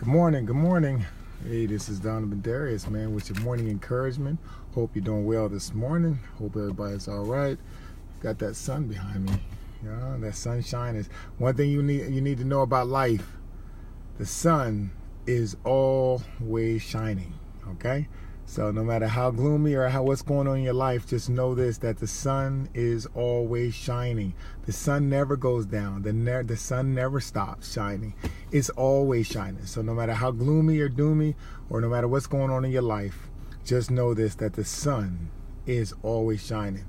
Good morning, good morning. Hey, this is Donovan Darius, man, with your morning encouragement. Hope you're doing well this morning. Hope everybody's all right. Got that sun behind me. Yeah, that sunshine is one thing you need to know about life. The sun is always shining, okay? So no matter how gloomy or what's going on in your life, just know this, that the sun is always shining. The sun never goes down. The sun never stops shining. It's always shining. So no matter how gloomy or doomy, or no matter what's going on in your life, just know this, that the sun is always shining.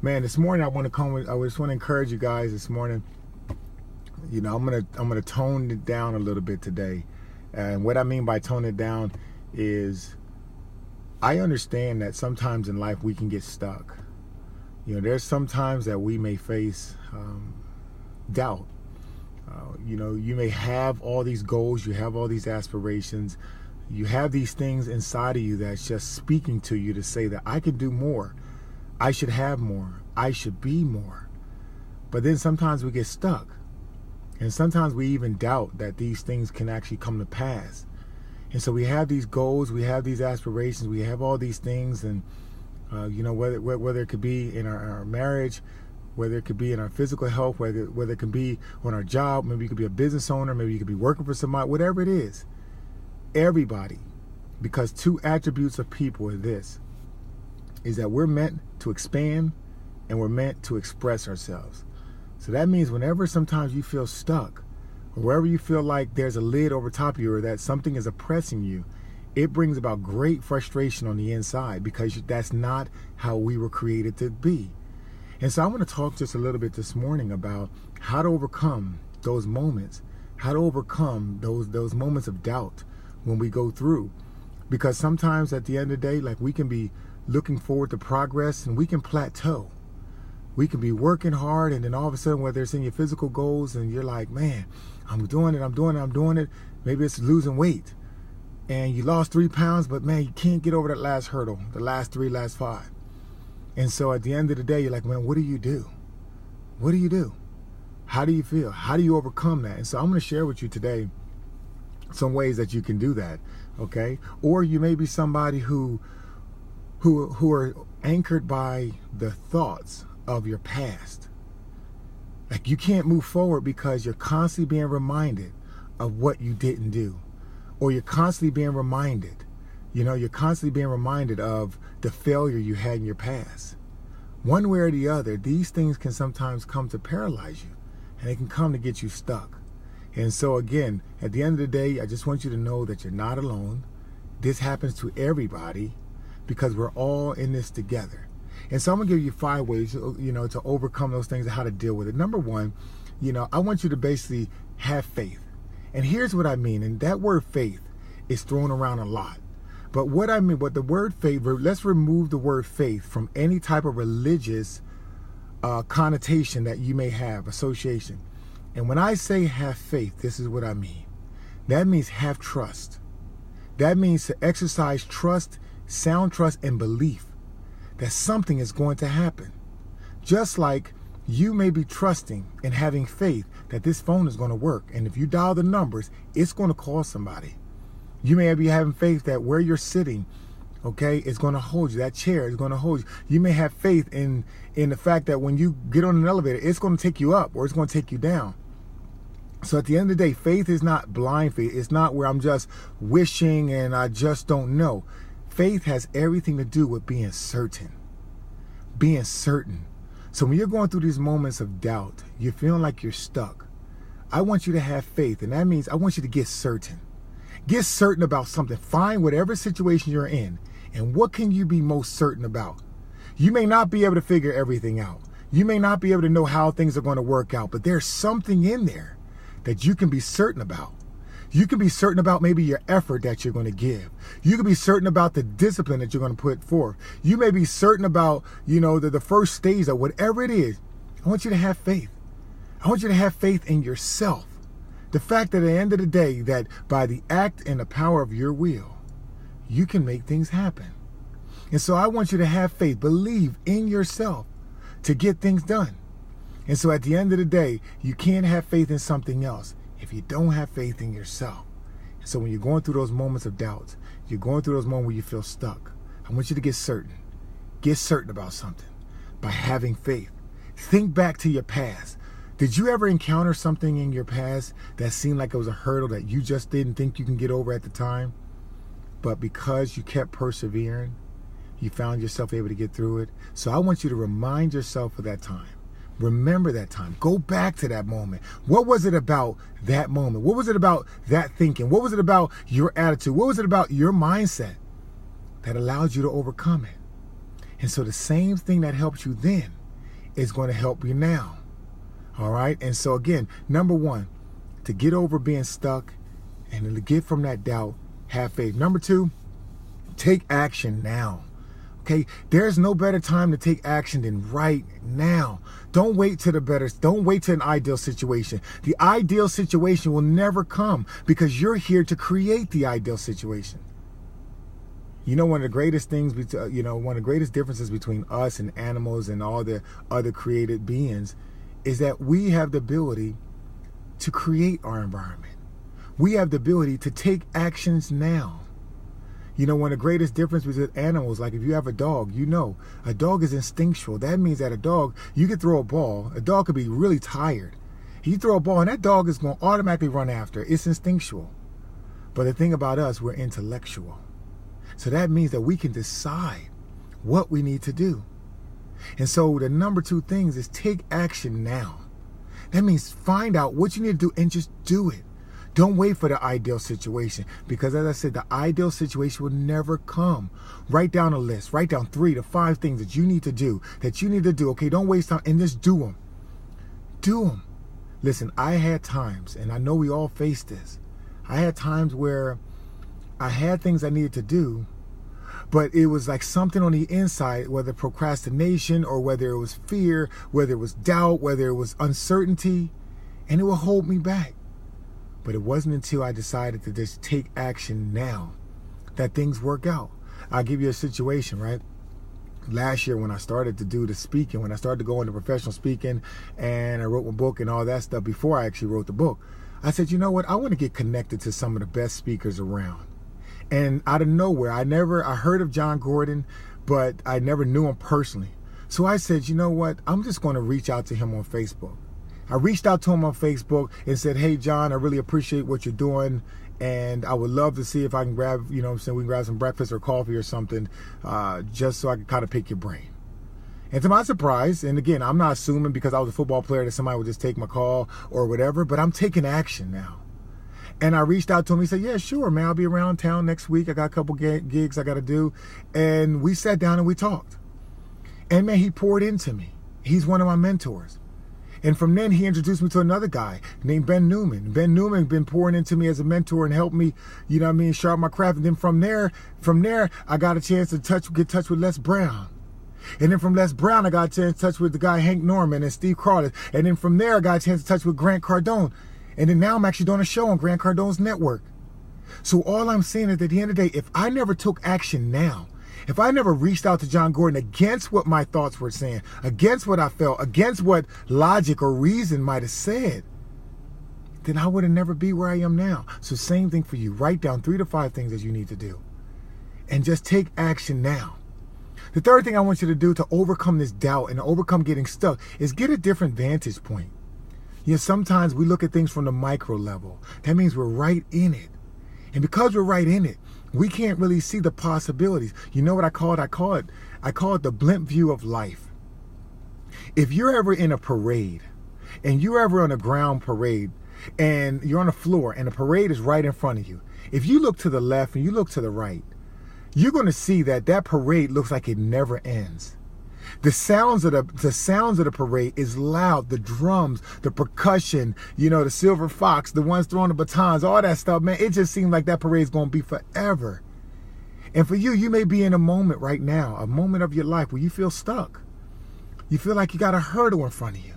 Man, this morning I just want to encourage you guys this morning. You know, I'm gonna tone it down a little bit today. And what I mean by tone it down is, I understand that sometimes in life we can get stuck. You know, there's sometimes that we may face doubt. You know, you may have all these goals, you have all these aspirations, you have these things inside of you that's just speaking to you to say that I could do more, I should have more, I should be more. But then sometimes we get stuck. And sometimes we even doubt that these things can actually come to pass. And so we have these goals, we have these aspirations, we have all these things, and you know, whether it could be in our marriage, whether it could be in our physical health, whether it could be on our job, maybe you could be a business owner, maybe you could be working for somebody, whatever it is. Everybody, because two attributes of people are this, is that we're meant to expand and we're meant to express ourselves. So that means whenever sometimes you feel stuck, or wherever you feel like there's a lid over top of you, or that something is oppressing you, it brings about great frustration on the inside, because that's not how we were created to be. And so I want to talk just a little bit this morning about how to overcome those moments, how to overcome those moments of doubt when we go through. Because sometimes at the end of the day, like, we can be looking forward to progress and we can plateau. We can be working hard, and then all of a sudden, whether it's in your physical goals and you're like, man, I'm doing it. Maybe it's losing weight and you lost 3 pounds, but man, you can't get over that last hurdle, the last 3, last 5. And so at the end of the day, you're like, man, what do you do? What do you do? How do you feel? How do you overcome that? And so I'm going to share with you today some ways that you can do that, okay? Or you may be somebody who are anchored by the thoughts of your past. Like, you can't move forward because you're constantly being reminded of what you didn't do. Or you're constantly being reminded, you're constantly being reminded of the failure you had in your past. One way or the other, these things can sometimes come to paralyze you, and they can come to get you stuck. And so again, at the end of the day, I just want you to know that you're not alone. This happens to everybody because we're all in this together. And so I'm gonna give you 5 ways, to overcome those things and how to deal with it. Number 1, I want you to basically have faith. And here's what I mean. And that word faith is thrown around a lot. But what I mean, the word faith, let's remove the word faith from any type of religious connotation that you may have, association. And when I say have faith, this is what I mean. That means have trust. That means to exercise trust, sound trust, and belief that something is going to happen. Just like you may be trusting and having faith that this phone is going to work. And if you dial the numbers, it's going to call somebody. You may be having faith that where you're sitting, okay, is going to hold you. That chair is going to hold you. You may have faith in the fact that when you get on an elevator, it's going to take you up or it's going to take you down. So at the end of the day, faith is not blind faith. It's not where I'm just wishing and I just don't know. Faith has everything to do with being certain. Being certain. So when you're going through these moments of doubt, you're feeling like you're stuck, I want you to have faith. And that means I want you to get certain. Get certain about something. Find whatever situation you're in. And what can you be most certain about? You may not be able to figure everything out. You may not be able to know how things are going to work out. But there's something in there that you can be certain about. You can be certain about maybe your effort that you're going to give. You can be certain about the discipline that you're going to put forth. You may be certain about, the first stage of whatever it is. I want you to have faith. I want you to have faith in yourself. The fact that at the end of the day, that by the act and the power of your will, you can make things happen. And so I want you to have faith, believe in yourself to get things done. And so at the end of the day, you can't have faith in something else if you don't have faith in yourself. So when you're going through those moments of doubt, you're going through those moments where you feel stuck, I want you to get certain. Get certain about something by having faith. Think back to your past. Did you ever encounter something in your past that seemed like it was a hurdle that you just didn't think you can get over at the time? But because you kept persevering, you found yourself able to get through it. So I want you to remind yourself of that time. Remember that time. Go back to that moment. What was it about that moment? What was it about that thinking? What was it about your attitude? What was it about your mindset that allowed you to overcome it? And so the same thing that helped you then is going to help you now. All right? And so again, number one, to get over being stuck and to get from that doubt, have faith. Number two, take action now. Okay, there's no better time to take action than right now. Don't wait to an ideal situation. The ideal situation will never come because you're here to create the ideal situation. You know, one of the greatest things, one of the greatest differences between us and animals and all the other created beings is that we have the ability to create our environment. We have the ability to take actions now. You know, one of the greatest differences with animals, like if you have a dog, you know, a dog is instinctual. That means that a dog, you could throw a ball, a dog could be really tired. You throw a ball and that dog is going to automatically run after it. It's instinctual. But the thing about us, we're intellectual. So that means that we can decide what we need to do. And so the number two things is take action now. That means find out what you need to do and just do it. Don't wait for the ideal situation because, as I said, the ideal situation will never come. Write down a list. Write down 3 to 5 things that you need to do. Okay, don't waste time and just do them. Do them. Listen, I had times, and I know we all face this. I had times where I had things I needed to do, but it was like something on the inside, whether procrastination or whether it was fear, whether it was doubt, whether it was uncertainty, and it would hold me back. But it wasn't until I decided to just take action now that things work out. I'll give you a situation, right? Last year when I started to do the speaking, when I started to go into professional speaking and I wrote my book and all that stuff before I actually wrote the book, I said, you know what? I want to get connected to some of the best speakers around. And out of nowhere, I heard of John Gordon, but I never knew him personally. So I said, you know what? I'm just going to reach out to him on Facebook. I reached out to him on Facebook and said, hey, John, I really appreciate what you're doing. And I would love to see if I can grab, we can grab some breakfast or coffee or something, just so I can kind of pick your brain. And to my surprise, and again, I'm not assuming because I was a football player that somebody would just take my call or whatever, but I'm taking action now. And I reached out to him. He said, yeah, sure, man. I'll be around town next week. I got a couple gigs I got to do. And we sat down and we talked. And man, he poured into me. He's one of my mentors. And from then, he introduced me to another guy named Ben Newman. Ben Newman been pouring into me as a mentor and helped me, sharpen my craft. And then from there, I got a chance to get in touch with Les Brown. And then from Les Brown, I got a chance to touch with the guy Hank Norman and Steve Crawley. And then from there, I got a chance to touch with Grant Cardone. And then now I'm actually doing a show on Grant Cardone's network. So all I'm saying is that at the end of the day, if I never took action now, if I never reached out to John Gordon against what my thoughts were saying, against what I felt, against what logic or reason might have said, then I would have never be where I am now. So same thing for you. Write down 3 to 5 things that you need to do. And just take action now. The third thing I want you to do to overcome this doubt and to overcome getting stuck is get a different vantage point. Sometimes we look at things from the micro level. That means we're right in it. And because we're right in it, we can't really see the possibilities. You know what I call it? I call it the blimp view of life. If you're ever in a parade and you're ever on a ground parade and you're on the floor and the parade is right in front of you, if you look to the left and you look to the right, you're going to see that parade looks like it never ends. The sounds of the parade is loud. The drums, the percussion, the silver fox, the ones throwing the batons, all that stuff, man. It just seems like that parade is going to be forever. And for you, you may be in a moment right now, a moment of your life where you feel stuck. You feel like you got a hurdle in front of you.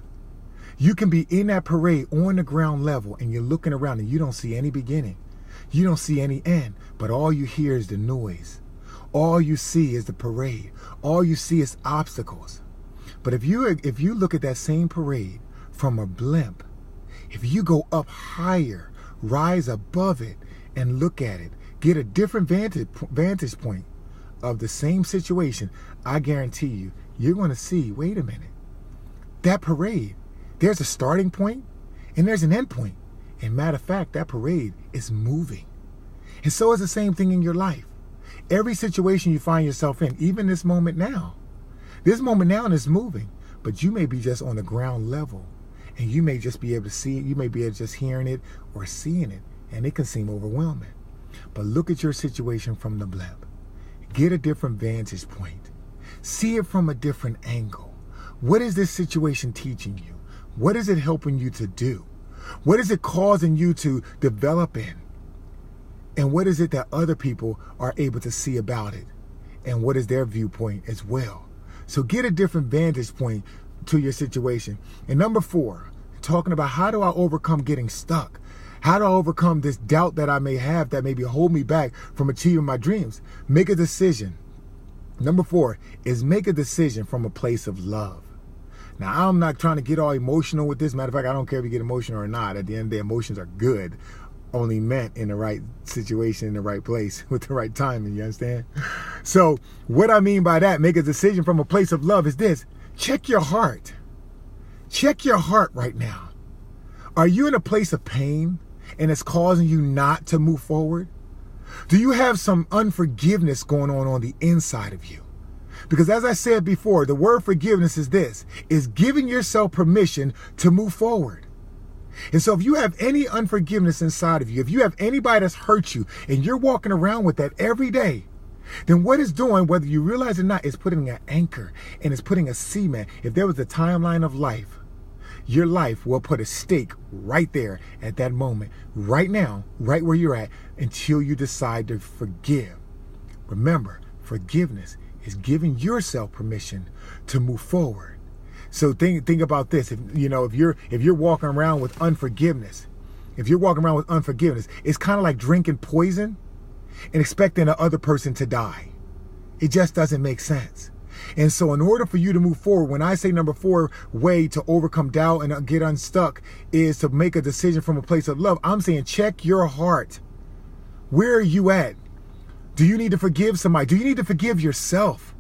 You can be in that parade on the ground level and you're looking around and you don't see any beginning. You don't see any end, but all you hear is the noise. All you see is the parade. All you see is obstacles. But if you look at that same parade from a blimp, if you go up higher, rise above it, and look at it. Get a different vantage point of the same situation. I guarantee you, you're going to see, wait a minute, that parade, there's a starting point and there's an end point. And matter of fact, that parade is moving. And so is the same thing in your life. Every situation you find yourself in, even this moment now is moving, but you may be just on the ground level, and you may just be able to see it. You may be able to just hearing it or seeing it, and it can seem overwhelming. But look at your situation from the blimp. Get a different vantage point. See it from a different angle. What is this situation teaching you? What is it helping you to do? What is it causing you to develop in? And what is it that other people are able to see about it? And what is their viewpoint as well? So get a different vantage point to your situation. And number 4, talking about how do I overcome getting stuck? How do I overcome this doubt that I may have that maybe hold me back from achieving my dreams? Make a decision. Number 4 is make a decision from a place of love. Now, I'm not trying to get all emotional with this. Matter of fact, I don't care if you get emotional or not. At the end of the day, emotions are good, only meant in the right situation, in the right place, with the right timing, you understand? So what I mean by that, make a decision from a place of love, is this. Check your heart. Check your heart right now. Are you in a place of pain and it's causing you not to move forward? Do you have some unforgiveness going on the inside of you? Because as I said before, the word forgiveness is this, is giving yourself permission to move forward. And so if you have any unforgiveness inside of you, if you have anybody that's hurt you and you're walking around with that every day, then what it's doing, whether you realize it or not, is putting an anchor and it's putting a cement. If there was a timeline of life, your life will put a stake right there at that moment, right now, right where you're at, until you decide to forgive. Remember, forgiveness is giving yourself permission to move forward. So think about this. If you're walking around with unforgiveness, it's kind of like drinking poison and expecting the other person to die. It just doesn't make sense. And so in order for you to move forward, when I say number 4 way to overcome doubt and get unstuck is to make a decision from a place of love, I'm saying check your heart. Where are you at? Do you need to forgive somebody? Do you need to forgive yourself?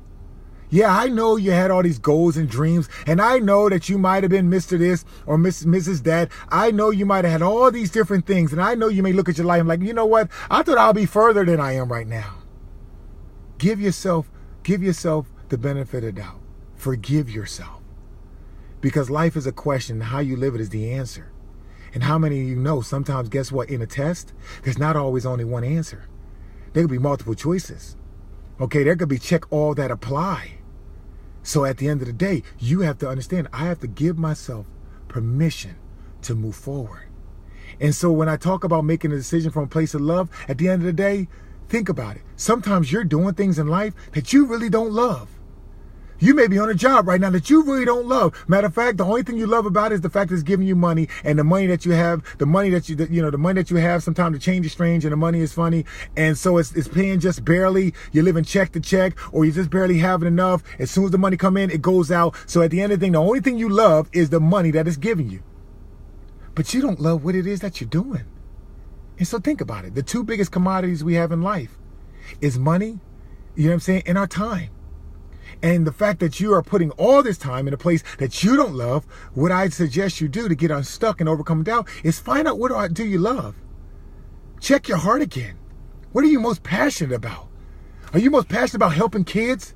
Yeah, I know you had all these goals and dreams, and I know that you might have been Mr. This or Mrs. That. I know you might have had all these different things, and I know you may look at your life and like, you know what? I thought I'll be further than I am right now. Give yourself the benefit of doubt. Forgive yourself. Because life is a question, and how you live it is the answer. And how many of you know, sometimes, guess what? In a test, there's not always only one answer. There could be multiple choices. Okay, there could be check all that apply. So at the end of the day, you have to understand, I have to give myself permission to move forward. And so when I talk about making a decision from a place of love, at the end of the day, think about it. Sometimes you're doing things in life that you really don't love. You may be on a job right now that you really don't love. Matter of fact, the only thing you love about it is the fact that it's giving you money, and the money that you have, the money that you have, sometimes the change is strange and the money is funny. And so it's paying just barely. You're living check to check, or you're just barely having enough. As soon as the money come in, it goes out. So at the end of the thing, the only thing you love is the money that it's giving you. But you don't love what it is that you're doing. And so think about it. The 2 biggest commodities we have in life is money, you know what I'm saying, and our time. And the fact that you are putting all this time in a place that you don't love, what I suggest you do to get unstuck and overcome doubt is find out what do you love. Check your heart again. What are you most passionate about? Are you most passionate about helping kids?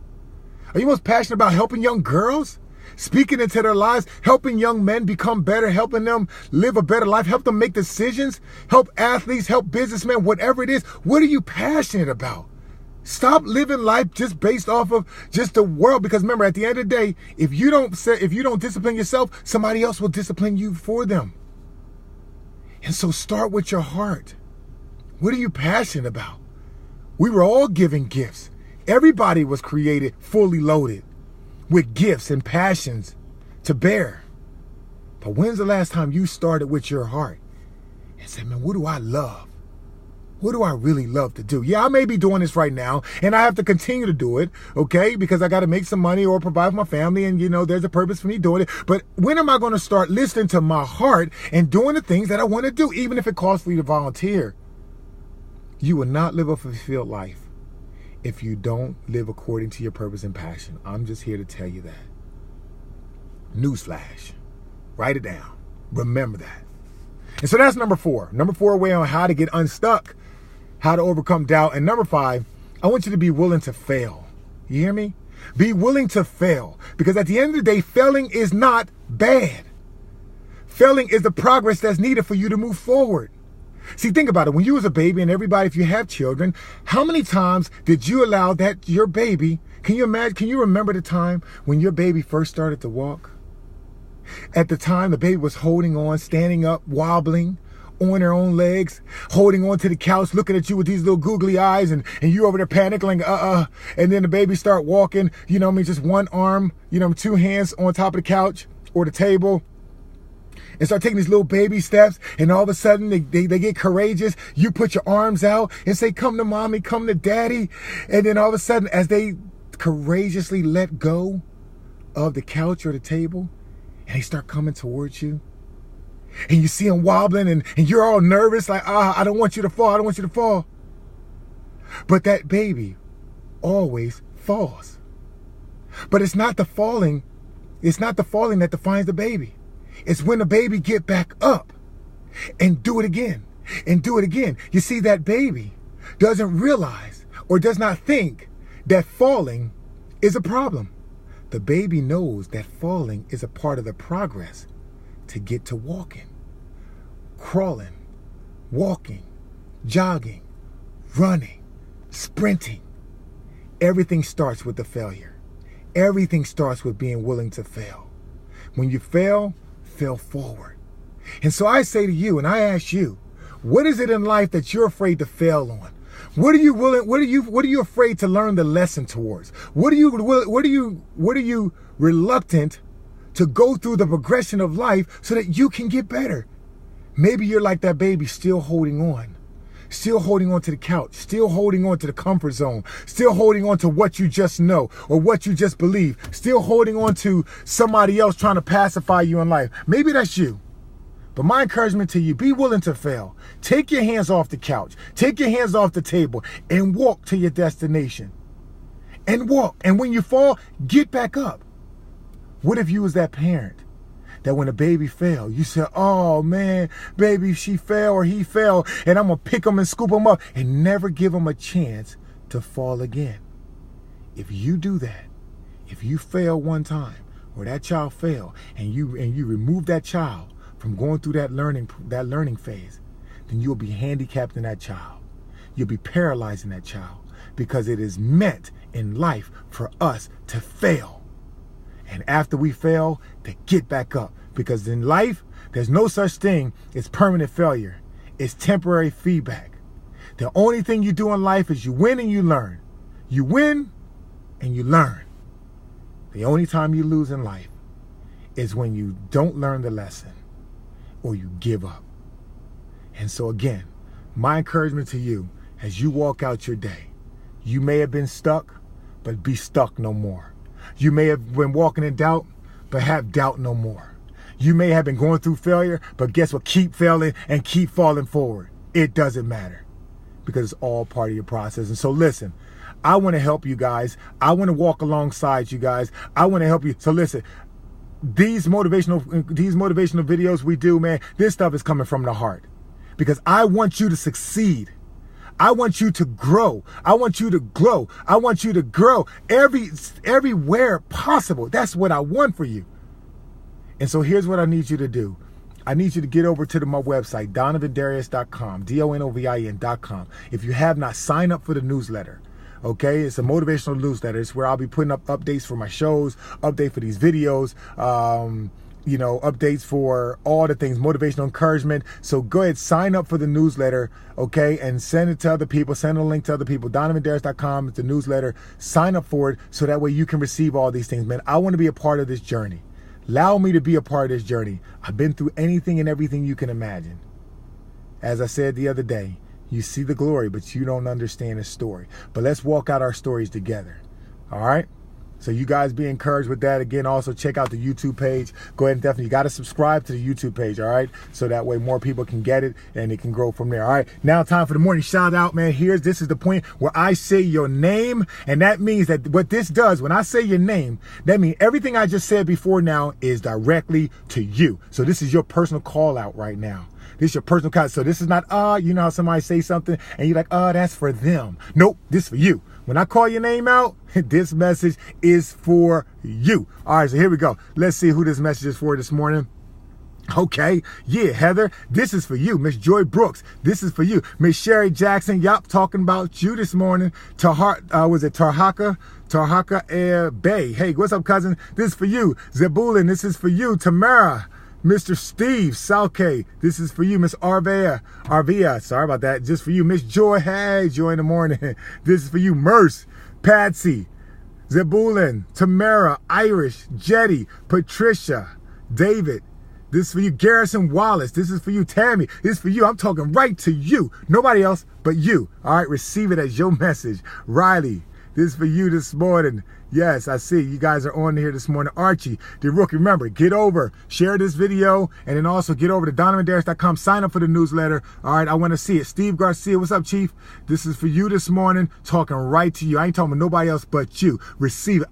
Are you most passionate about helping young girls? Speaking into their lives, helping young men become better, helping them live a better life, help them make decisions, help athletes, help businessmen, whatever it is. What are you passionate about? Stop living life just based off of just the world. Because remember, at the end of the day, if you don't discipline yourself, somebody else will discipline you for them. And so start with your heart. What are you passionate about? We were all given gifts. Everybody was created fully loaded with gifts and passions to bear. But when's the last time you started with your heart and said, man, what do I love? What do I really love to do? Yeah, I may be doing this right now, and I have to continue to do it, okay? Because I got to make some money or provide for my family, and, there's a purpose for me doing it. But when am I going to start listening to my heart and doing the things that I want to do, even if it costs for you to volunteer? You will not live a fulfilled life if you don't live according to your purpose and passion. I'm just here to tell you that. Newsflash. Write it down. Remember that. And so that's number 4. Number 4 way on how to get unstuck, how to overcome doubt. And number 5, I want you to be willing to fail. You hear me? Be willing to fail. Because at the end of the day, failing is not bad. Failing is the progress that's needed for you to move forward. See, think about it. When you was a baby, and everybody, if you have children, how many times did you allow that your baby, can you remember the time when your baby first started to walk? At the time, the baby was holding on, standing up, wobbling on their own legs, holding on to the couch, looking at you with these little googly eyes, and you over there panicking, and then the baby start walking, just one arm, 2 hands on top of the couch or the table, and start taking these little baby steps, and all of a sudden they get courageous. You put your arms out and say, come to mommy, come to daddy. And then all of a sudden, as they courageously let go of the couch or the table, and they start coming towards you, and you see them wobbling, and you're all nervous, like, I don't want you to fall, I don't want you to fall. But that baby always falls. But it's not the falling that defines the baby. It's when the baby get back up and do it again and do it again. You see, that baby doesn't realize or does not think that falling is a problem. The baby knows that falling is a part of the progress to get to walking, crawling, walking, jogging, running, sprinting. Everything starts with the failure. Everything starts with being willing to fail. When you fail forward. And so I say to you, and I ask you, what is it in life that you're afraid to fail on? What are you afraid to learn the lesson towards? What are you reluctant to go through the progression of life so that you can get better? Maybe you're like that baby, still holding on to the couch, still holding on to the comfort zone, still holding on to what you just know or what you just believe, still holding on to somebody else trying to pacify you in life. Maybe that's you. But my encouragement to you, be willing to fail. Take your hands off the couch, take your hands off the table, and walk to your destination. And walk. And when you fall, get back up. What if you was that parent that when a baby fell, you said, oh man, baby, she fell or he fell, and I'm going to pick him and scoop him up and never give him a chance to fall again? If you do that, if you fail one time or that child fell and you remove that child from going through that learning phase, then you'll be handicapped in that child. You'll be paralyzed in that child, because it is meant in life for us to fail. And after we fail, to get back up. Because in life, there's no such thing as permanent failure. It's temporary feedback. The only thing you do in life is you win and you learn. You win and you learn. The only time you lose in life is when you don't learn the lesson or you give up. And so again, my encouragement to you as you walk out your day, you may have been stuck, but be stuck no more. You may have been walking in doubt, but have doubt no more. You may have been going through failure, but guess what? Keep failing and keep falling forward. It doesn't matter, because it's all part of your process. And so listen, I want to help you guys. I want to walk alongside you guys. I want to help you. So listen, these motivational videos we do, man, this stuff is coming from the heart, because I want you to succeed. I want you to grow. I want you to grow. I want you to grow everywhere possible. That's what I want for you. And so here's what I need you to do. I need you to get over to my website, donovindarius.com, DONOVIN.com. If you have not, sign up for the newsletter. Okay, it's a motivational newsletter. It's where I'll be putting up updates for my shows, update for these videos, updates for all the things, motivational encouragement. So go ahead, sign up for the newsletter, okay, and send it to other people. Send a link to other people. Donovindarius.com is the newsletter. Sign up for it so that way you can receive all these things, man. I want to be a part of this journey. Allow me to be a part of this journey. I've been through anything and everything you can imagine. As I said the other day, you see the glory, but you don't understand the story. But let's walk out our stories together. All right? So you guys be encouraged with that. Again, also check out the YouTube page. Go ahead and definitely, you got to subscribe to the YouTube page, all right? So that way more people can get it and it can grow from there, all right? Now time for the morning shout out, man. This is the point where I say your name, and that means that what this does, when I say your name, that means everything I just said before now is directly to you. So this is your personal call out right now. This is your personal call. So this is not, you know how somebody say something and you're like, that's for them. Nope, this is for you. When I call your name out, this message is for you. All right, so here we go. Let's see who this message is for this morning. Okay, yeah, Heather, this is for you. Miss Joy Brooks, this is for you. Miss Sherry Jackson, yup, talking about you this morning. Tarhaka Air Bay. Hey, what's up, cousin? This is for you. Zebulin, this is for you. Tamara, Mr. Steve Salke, this is for you. Miss Arvia, sorry about that, just for you. Miss Joy, hey, Joy in the morning. This is for you. Merce, Patsy, Zebulin, Tamara, Irish, Jetty, Patricia, David, this is for you. Garrison Wallace, this is for you. Tammy, this is for you. I'm talking right to you. Nobody else but you. All right, receive it as your message. Riley, this is for you this morning. Yes, I see you guys are on here this morning. Archie, the rookie, remember, get over, share this video, and then also get over to DonovanDarius.com, sign up for the newsletter. All right, I want to see it. Steve Garcia, what's up, Chief? This is for you this morning, talking right to you. I ain't talking about nobody else but you. Receive it.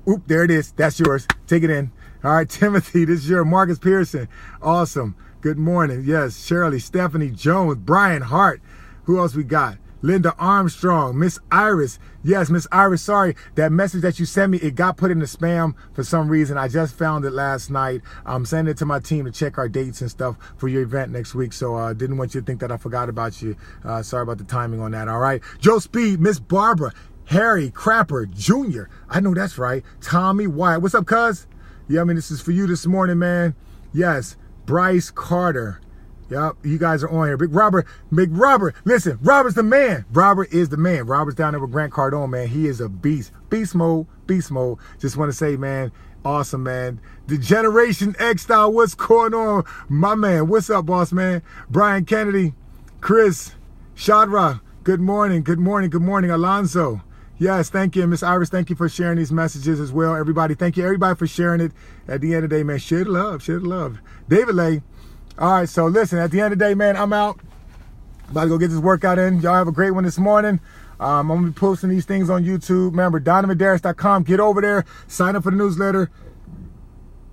Oop, there it is. That's yours. Take it in. All right, Timothy, this is your Marcus Pearson. Awesome. Good morning. Yes, Shirley, Stephanie Jones, Brian Hart. Who else we got? Linda Armstrong, Miss Iris. Yes, Miss Iris, sorry. That message that you sent me, it got put in the spam for some reason. I just found it last night. I'm sending it to my team to check our dates and stuff for your event next week. So I didn't want you to think that I forgot about you. Sorry about the timing on that, all right? Joe Speed, Miss Barbara, Harry Crapper Jr. I know that's right. Tommy Wyatt. What's up, cuz? Yeah, I mean, this is for you this morning, man. Yes, Bryce Carter. Yep, you guys are on here. Big Robert, listen, Robert's the man. Robert is the man. Robert's down there with Grant Cardone, man. He is a beast. Beast mode, beast mode. Just want to say, man, awesome, man. The Generation X style, what's going on? My man, what's up, boss, man? Brian Kennedy, Chris, Shadra, good morning, good morning, good morning, Alonzo. Yes, thank you, Miss Iris. Thank you for sharing these messages as well. Everybody, thank you, everybody, for sharing it. At the end of the day, man, share the love, share the love. David Lay. All right, so listen, at the end of the day, man, I'm out. About to go get this workout in. Y'all have a great one this morning. I'm going to be posting these things on YouTube. Remember, DonovanDarius.com. Get over there. Sign up for the newsletter.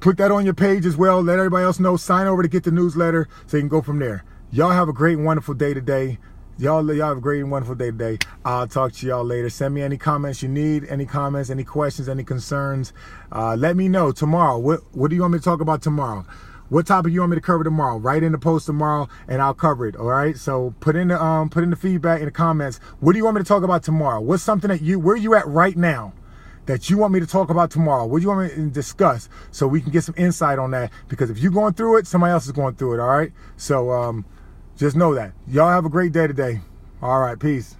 Put that on your page as well. Let everybody else know. Sign over to get the newsletter so you can go from there. Y'all have a great and wonderful day today. Y'all have a great and wonderful day today. I'll talk to y'all later. Send me any comments you need, any comments, any questions, any concerns. Let me know tomorrow. What do you want me to talk about tomorrow? What topic you want me to cover tomorrow? Write in the post tomorrow, and I'll cover it. All right. So put in the feedback in the comments. What do you want me to talk about tomorrow? What's something that where you at right now that you want me to talk about tomorrow? What do you want me to discuss so we can get some insight on that? Because if you're going through it, somebody else is going through it. All right. So just know that. Y'all have a great day today. All right. Peace.